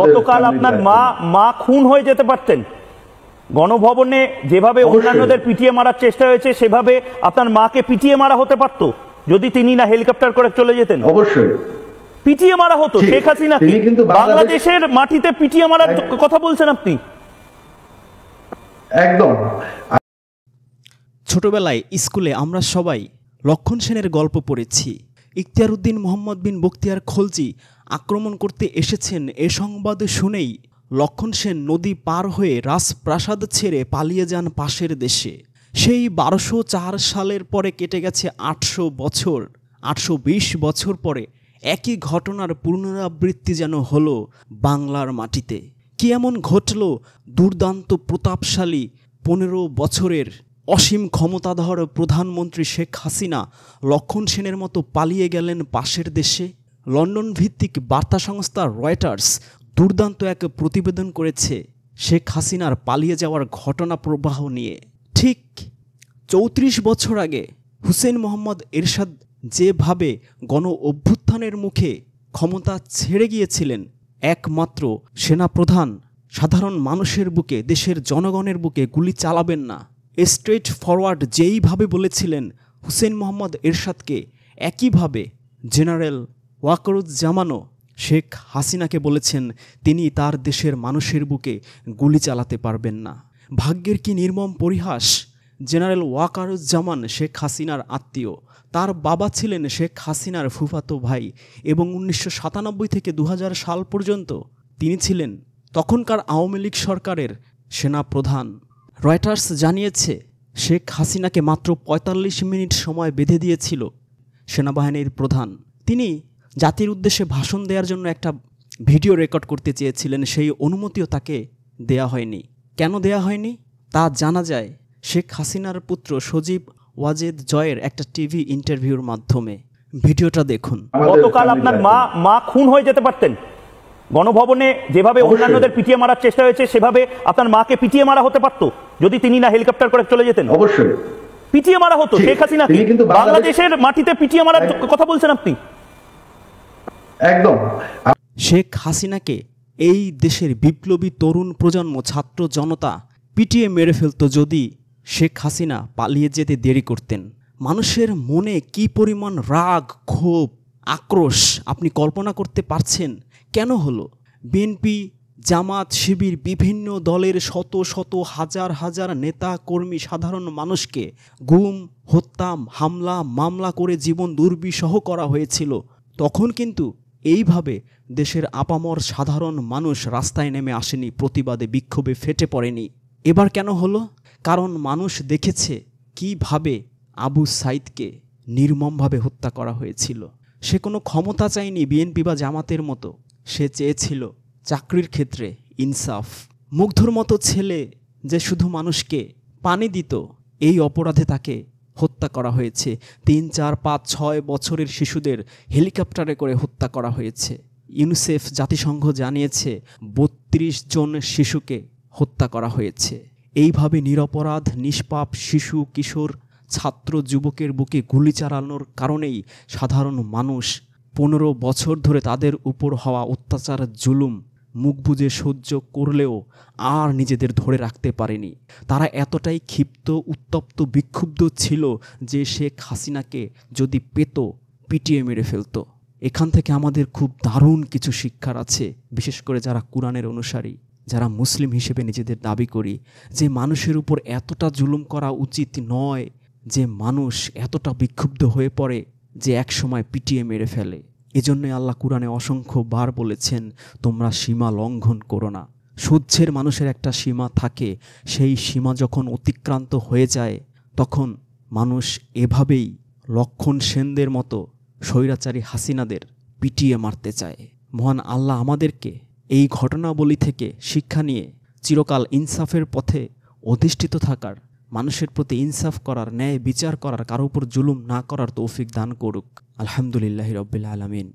গতকাল আপনার মা খুন হয়ে যেতে পারতেন। গণভবনে যেভাবে অন্যান্যদের পিটিয়ে মারার চেষ্টা হয়েছে সেভাবে আপনার মাকে পিটিয়ে মারা হতে পারত যদি তিনি না হেলিকপ্টার করে চলে যেতেন। অবশ্যই পিটিয়ে মারা হতো। শেখ হাসিনা বাংলাদেশের মাটিতে পিটিয়ে মারার কথা বলছেন আপনি। একদম। ছোটবেলায় স্কুলে আমরা সবাই লক্ষণ সেনের গল্প পড়েছি। ইখতিয়ার উদ্দিন মোহাম্মদ বিন বখতিয়ার খলজি আক্রমণ করতে এসেছেন এ সংবাদ শুনেই লক্ষণ সেন নদী পার হয়ে রাজপ্রাসাদ ছেড়ে পালিয়ে যান পাশের দেশে। সেই 1204 সালের পরে কেটে গেছে 800 বছর। 820 বছর পরে একই ঘটনার পুনরাবৃত্তি যেন হলো বাংলার মাটিতে। কি এমন ঘটল? দুর্দান্ত প্রতাপশালী 15 বছরের অসীম ক্ষমতাধর প্রধানমন্ত্রী শেখ হাসিনা লক্ষণ সেনের মতো পালিয়ে গেলেন পাশের দেশে। লন্ডন ভিত্তিক বার্তা সংস্থা রয়টার্স দুর্দান্ত এক প্রতিবেদন করেছে শেখ হাসিনার পালিয়ে যাওয়ার ঘটনা প্রবাহ নিয়ে। ঠিক 34 বছর আগে হুসেইন মোহাম্মদ এরশাদ যেভাবে গণ অভ্যুত্থানের মুখে ক্ষমতা ছেড়ে গিয়েছিলেন, একমাত্র সেনাপ্রধান সাধারণ মানুষের বুকে, দেশের জনগণের বুকে গুলি চালাবেন না, স্ট্রেট ফরওয়ার্ড যেইভাবে বলেছিলেন হুসেইন মোহাম্মদ এরশাদকে, একইভাবে জেনারেল ওয়াকারুজ্জামানও শেখ হাসিনাকে বলেছেন তিনি তার দেশের মানুষের বুকে গুলি চালাতে পারবেন না। ভাগ্যের কি নির্মম পরিহাস! জেনারেল ওয়াকারুজ্জামান শেখ হাসিনার আত্মীয়। তার বাবা ছিলেন শেখ হাসিনার ফুফাতো ভাই এবং 1997 থেকে 2000 সাল পর্যন্ত তিনি ছিলেন তখনকার আওয়ামী লীগ সরকারের সেনাপ্রধান। রয়টার্স জানিয়েছে শেখ হাসিনাকে মাত্র 45 মিনিট সময় বেঁধে দিয়েছিল সেনাবাহিনীর প্রধান। তিনি জাতির উদ্দেশ্যে ভাষণ দেওয়ার জন্য একটা ভিডিও রেকর্ড করতে চেয়েছিলেন, সেই অনুমতিও তাকে দেয়া হয়নি। কেন দেয়া হয়নি তা জানা যায় শেখ হাসিনার পুত্র সজীব ওয়াজেদ জয়ের একটা টিভি ইন্টারভিউর মাধ্যমে। ভিডিওটা দেখুন। গতকাল আপনার মা খুন হয়ে যেতে পারতেন। গণভবনে যেভাবে অন্যান্যদের পিটিয়ে মারার চেষ্টা হয়েছে সেভাবে আপনার মাকে পিটিয়ে মারা হতে পারত যদি তিনি না হেলিকপ্টার করে চলে যেতেন। অবশ্যই পিটিয়ে মারা হতো। শেখ হাসিনা বাংলাদেশের মাটিতে পিটিয়ে মারার কথা বলছেন আপনি। একদম। শেখ হাসিনাকে এই দেশের বিপ্লবী তরুণ প্রজন্ম, ছাত্র জনতা পিটিয়ে মেরে ফেলত যদি শেখ হাসিনা পালিয়ে যেতে দেরি করতেন। মানুষের মনে কি পরিমাণ রাগ, ক্ষোভ, আক্রোশ আপনি কল্পনা করতে পারছেন? কেন হলো? বিএনপি, জামাত, শিবির, বিভিন্ন দলের শত শত হাজার হাজার নেতা কর্মী, সাধারণ মানুষকে গুম, হত্যা, হামলা, মামলা করে জীবন দুর্বিষহ করা হয়েছিল। তখন কিন্তু এইভাবে দেশের আপামর সাধারণ মানুষ রাস্তায় নেমে আসেনি, প্রতিবাদে বিক্ষোভে ফেটে পড়েনি। এবার কেন হলো? কারণ মানুষ দেখেছে কিভাবে আবু সাইদকে নির্মমভাবে হত্যা করা হয়েছিল। সে কোনো ক্ষমতা চায়নি বিএনপি বা জামাতের মতো, সে চেয়েছিল চাকরির ক্ষেত্রে ইনসাফ। মুগ্ধর মতো ছেলে যে শুধু মানুষকে পানি দিত, এই অপরাধে তাকে হত্যা করা হয়েছে। 3, 4, 5, 6 বছরের শিশুদের হেলিকপ্টারে করে হত্যা করা হয়েছে। ইউনিসেফ, জাতিসংঘ জানিয়েছে 32 জন শিশুকে হত্যা করা হয়েছে। এইভাবে নিরপরাধ নিষ্পাপ শিশু, কিশোর, ছাত্র, যুবকের বুকে গুলি চালানোর কারণেই সাধারণ মানুষ 15 বছর ধরে তাদের উপর হওয়া অত্যাচার, জুলুম মুখ বুজে সহ্য করলেও আর নিজেদের ধরে রাখতে পারেনি। তারা এতটাই ক্ষিপ্ত, উত্তপ্ত, বিক্ষুব্ধ ছিল যে শেখ হাসিনাকে যদি পেত পিটিয়ে মেরে ফেলত। এখান থেকে আমাদের খুব দারুণ কিছু শিক্ষার আছে, বিশেষ করে যারা কোরআনের অনুসারী, যারা মুসলিম হিসেবে নিজেদের দাবি করি, যে মানুষের উপর এতটা জুলুম করা উচিত নয়, যে মানুষ এতটা বিক্ষুব্ধ হয়ে পড়ে যে এক সময় পিটিয়ে মেরে ফেলে। এজন্যই আল্লাহ কোরআনে অসংখ্য বার বলেছেন তোমরা সীমা লঙ্ঘন করো না। সহ্যের মানুষের একটা সীমা থাকে, সেই সীমা যখন অতিক্রান্ত হয়ে যায় তখন মানুষ এভাবেই লক্ষণ সেনদের মতো স্বৈরাচারী হাসিনাদের পিটিয়ে মারতে চায়। মহান আল্লাহ আমাদেরকে এই ঘটনাবলী থেকে শিক্ষা নিয়ে চিরকাল ইনসাফের পথে অধিষ্ঠিত থাকার, মানুষের প্রতি ইনসাফ করার, ন্যায় বিচার করার, কারো উপর জুলুম না করার তৌফিক দান করুক। আলহামদুলিল্লাহি রাব্বিল আলামিন।